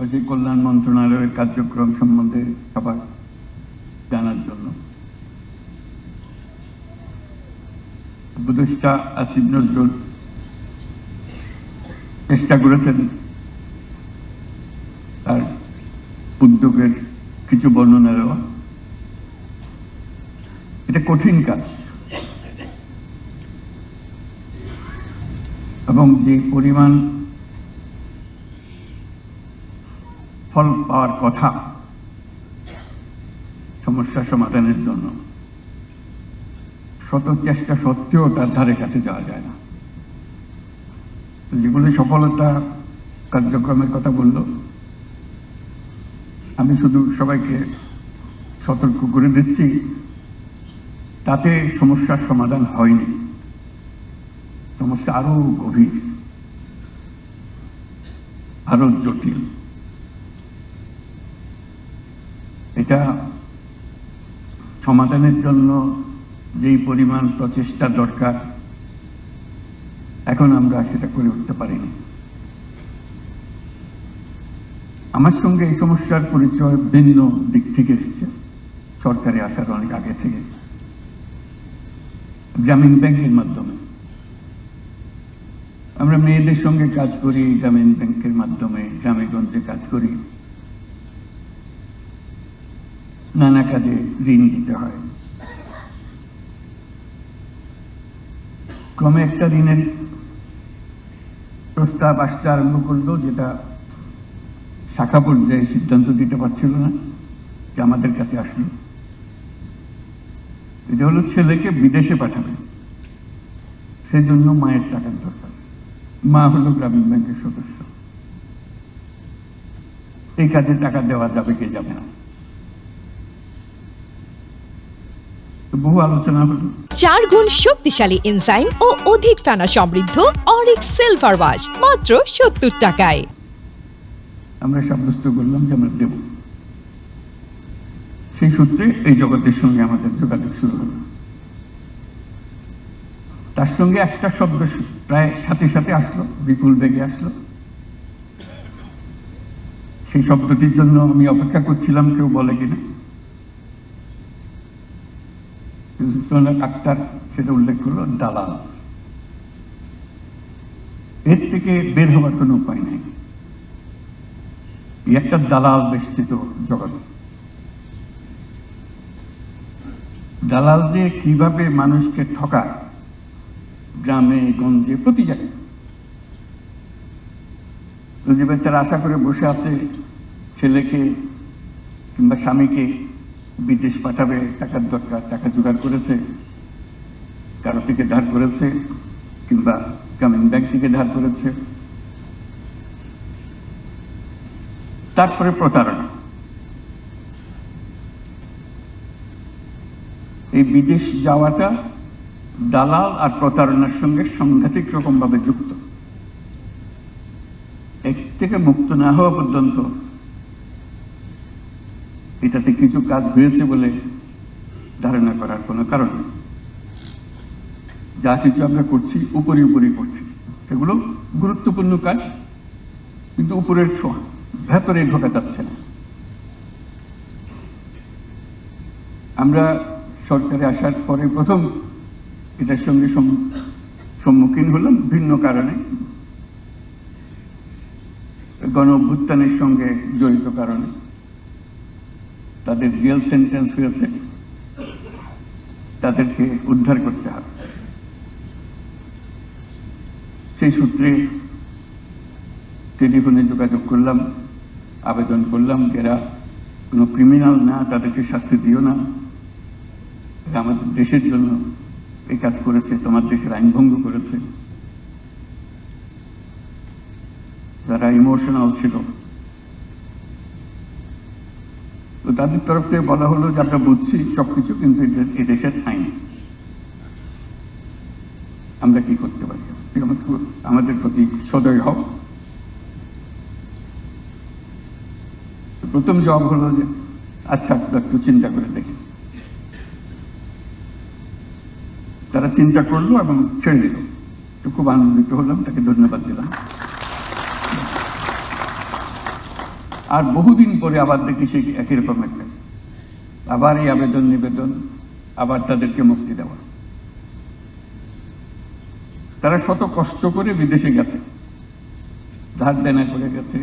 আদিবাসী কল্যাণ মন্ত্রণালয়ের কার্যক্রম সম্বন্ধে সবার জানার জন্য উপদেষ্টা আসিফ নজরুল চেষ্টা করেছেন তার উদ্যোগের কিছু বর্ণনা দেওয়া। এটা কঠিন কাজ এবং যে পরিমাণ ফল পাওয়ার কথা সমস্যা সমাধানের জন্য, শত চেষ্টা সত্ত্বেও তার ধারে কাছে যাওয়া যায় না। যেগুলো সফলতা কার্যক্রমের কথা বলল, আমি শুধু সবাইকে সতর্ক করে দিচ্ছি, তাতে সমস্যার সমাধান হয়নি, সমস্যা আরো গভীর, আরো জটিল। এটা সমাধানের জন্য যেই পরিমাণ প্রচেষ্টা দরকার, এখন আমরা সেটা করে উঠতে পারিনি। আমার সঙ্গে এই সমস্যার পরিচয় ভিন্ন দিক থেকে এসছে, সরকারে আসার অনেক আগে থেকে। গ্রামীণ ব্যাংকের মাধ্যমে আমরা মেয়েদের সঙ্গে কাজ করি, গ্রামীণ ব্যাংকের মাধ্যমে গ্রামে গঞ্জে কাজ করি, নানা কাজে ঋণ দিতে হয়। ক্রমে একটা ঋণের প্রস্তাব আসতে আরম্ভ করলো, যেটা শাখা পর্যায়ে সিদ্ধান্ত দিতে পারছিল না, যে আমাদের কাছে আসলো। এটা হলো ছেলেকে বিদেশে পাঠাবে, সেই জন্য মায়ের টাকার দরকার। মা হলো গ্রামীণ ব্যাংকের সদস্য, এই কাজে টাকা দেওয়া যাবে কে যাবে না, বহু আলোচনা হলো। 4 গুণ শক্তিশালী এনজাইম ও অধিক ফেনা সমৃদ্ধ অরিক সিলভার ওয়াশ মাত্র 70 টাকায়। আমরা সাব্যস্ত করলাম যে আমরা দেব। সেই সূত্রে এই জগতের সঙ্গে আমাদের যোগাযোগ শুরু হলো। তার সঙ্গে একটা শব্দ প্রায় সাথে সাথে আসলো, বিপুল বেগে আসলো। সেই শব্দটির জন্য আমি অপেক্ষা করছিলাম কেউ বলে কিনা। আক্তার সেটা উল্লেখ করলো, দালাল। এর থেকে বের হওয়ার কোনো উপায় নাই। একটা দালাল বেষ্টিত জগৎ। দালাল যে কিভাবে মানুষকে ঠকায়, গ্রামে গঞ্জে প্রতি জায়গায়। যে বেচারা আশা করে বসে আছে ছেলেকে কিংবা স্বামীকে বিদেশ পাঠাবে, টাকার দরকার, টাকা জোগাড় করেছে, কারো থেকে ধার করেছে কিংবা গ্রামীণ ব্যাংক থেকে ধার করেছে, তারপরে প্রতারণা। এই বিদেশ যাওয়াটা দালাল আর প্রতারণার সঙ্গে সাংঘাতিক রকম ভাবে যুক্ত। এর থেকে মুক্ত না হওয়া পর্যন্ত এটাতে কিছু কাজ হয়েছে বলে ধারণা করার কোনো কারণ নেই। যা কিছু আমরা করছি উপরি উপরি করছি, সেগুলো গুরুত্বপূর্ণ কাজ, কিন্তু উপরের ভেতরে ঢোকা যাচ্ছে না। আমরা সরকারে আসার পরে প্রথম এটার সঙ্গে সম্মুখীন হলাম ভিন্ন কারণে, গণ অভ্যুত্থানের সঙ্গে জড়িত কারণে। তাদের জেল সেন্টেন্স হয়েছে, তাদেরকে উদ্ধার করতে হবে। সেই সূত্রে টেলিফোনে যোগাযোগ করলাম, আবেদন করলাম, যারা কোনো ক্রিমিনাল না তাদেরকে শাস্তি দিও না, এরা আমাদের দেশের জন্য এই কাজ করেছে, তোমার দেশের আইন ভঙ্গ করেছে। যারা ইমোশনাল ছিল, তো তাদের তরফ থেকে বলা হলো যে আমরা বুঝছি সবকিছু, কিন্তু এই দেশের আইন, আমরা কি করতে পারি, আমাদের প্রতি সদয় হও। প্রথম জবাব হলো যে আচ্ছা একটু চিন্তা করে দেখি। তারা চিন্তা করলো এবং ছেড়ে দিল। তো খুব আনন্দিত হলাম, তাকে ধন্যবাদ দিলাম। আর বহুদিন পরে আবার দেখি সেই একই রকম একটা, আবার এই আবেদন নিবেদন, আবার তাদেরকে মুক্তি দেওয়া। তারা শত কষ্ট করে বিদেশে গেছে, ধার দেনা করে গেছে,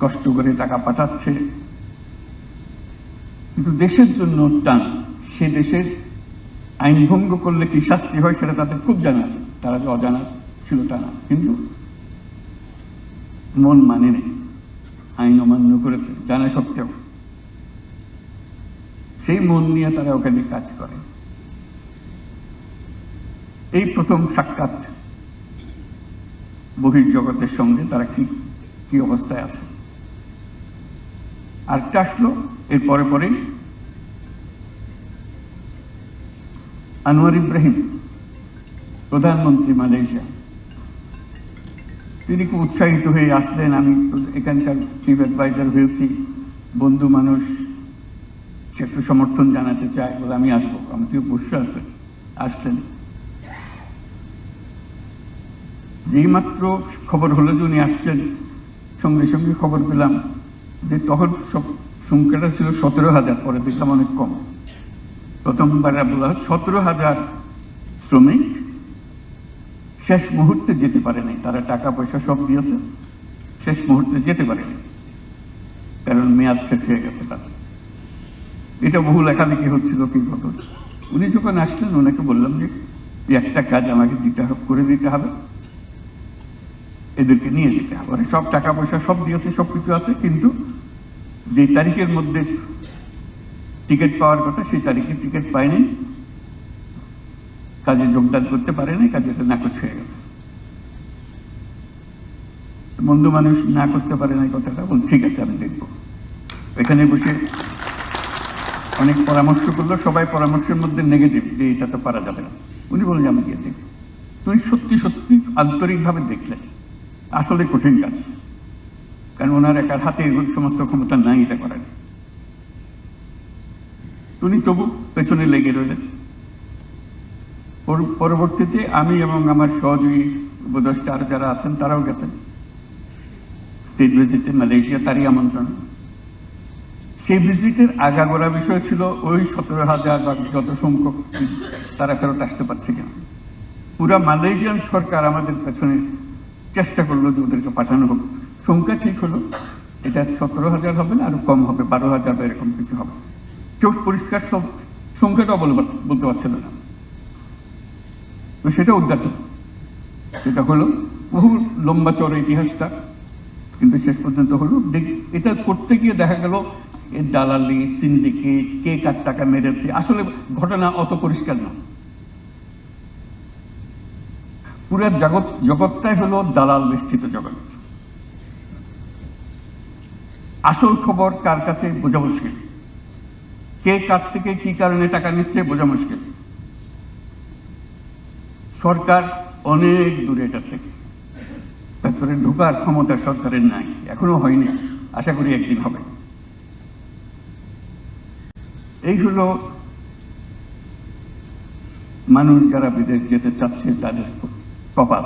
কষ্ট করে টাকা পাঠাচ্ছে, কিন্তু দেশের জন্য টান। সে দেশের আইন ভঙ্গ করলে কি শাস্তি হয় সেটা তাদের খুব জানা আছে, তারা যে অজানা ছিল তা না, কিন্তু মন মানেনি, আইন অমান্য করেছে জানা সত্ত্বেও। সেই মন নিয়ে তারা ওখানে কাজ করে। এই প্রথম সাক্ষাৎ বহির্জগতের সঙ্গে, তারা কি অবস্থায় আছে। আরেকটা আসলো এর পরে পরে, আনোয়ার ইব্রাহিম প্রধানমন্ত্রী মালয়েশিয়া, তিনি খুব উৎসাহিত হয়ে আসলেন। আমি এখানকার চিফ অ্যাডভাইজার হয়েছি, বন্ধু মানুষ, সে একটু সমর্থন জানাতে চায় বলে আমি আসবো। আমি কেউ বসে আসছেন, যেই মাত্র খবর হলো যে উনি আসছেন, সঙ্গে সঙ্গে খবর পেলাম যে তখন সব সংখ্যাটা ছিল 17,000, পরে দেখলাম অনেক কম। প্রথমবার বলা 17,000 শ্রমিক শেষ মুহূর্তে যেতে পারে নাই, তারা টাকা পয়সা সব দিয়েছে, শেষ মুহূর্তে যেতে পারেনি কারণ মেয়াদ শেষ হয়ে গেছে তাদের। এটা বহু লেখালেখি হচ্ছিল কি কত। উনি যখন আসলেন ওনাকে বললাম যে একটা কাজ আমাকে করে দিতে হবে, এদেরকে নিয়ে যেতে হবে। সব টাকা পয়সা সব দিয়েছে, সবকিছু আছে, কিন্তু যে তারিখের মধ্যে টিকিট পাওয়ার কথা সেই তারিখে টিকিট পায়নি, কাজে যোগদান করতে পারেনি, কাজে এটা নাকচ হয়ে গেছে। বন্ধু মানুষ না করতে পারে না কথাটা, বল ঠিক আছে আমি দেখবো। এখানে বসে অনেক পরামর্শ করলো, সবাই পরামর্শের মধ্যে নেগেটিভ, যে এটা তো পারা যাবে না। উনি বললেন আমি গিয়ে দেখব। তুমি সত্যি সত্যি আন্তরিকভাবে দেখলেন, আসলে কঠিন কাজ, কারণ ওনার একার হাতে সমস্ত ক্ষমতা নাই এটা করার। উনি তবু পেছনে লেগে রইলেন। পরবর্তীতে আমি এবং আমার সহযোগী উপদেষ্টা আর যারা আছেন তারাও গেছেন স্টেট ভিজিটে মালয়েশিয়া, তারই আমন্ত্রণ। সেই ভিজিটের আগাগোড়া বিষয় ছিল ওই 17,000 বা যত সংখ্যক তারা ফেরত আসতে পারছে কিনা। পুরা মালয়েশিয়ান সরকার আমাদের পেছনে চেষ্টা করলো যে ওদেরকে পাঠানো হোক। সংখ্যা ঠিক হলো, এটা 17,000 হবে না, আরো কম হবে, 12,000 বা এরকম কিছু হবে। কেউ পরিষ্কার সব সংখ্যাটাও বলতে পারছিল না। তো সেটা উদ্ধার হলো, সেটা হলো বহু লম্বা চড়া ইতিহাসটা, কিন্তু শেষ পর্যন্ত হলো। এটা করতে গিয়ে দেখা গেল এর দালালি, সিন্ডিকেট, কে কার টাকা মেরেছে, আসলে ঘটনা অত পরিষ্কার না। পুরো জগৎটাই হলো দালাল বেষ্টিত জগৎ। আসল খবর কার কাছে বোঝা মুশকিল, কে কার থেকে কি কারণে টাকা নিচ্ছে বোঝা মুশকিল। সরকার অনেক দূরে এটার থেকে, ভেতরে ঢোকার ক্ষমতা সরকারের নাই, এখনো হয়নি, আশা করি একদিন হবে। এই হলো মানুষ যারা বিদেশ যেতে চাচ্ছে তাদের কপাল।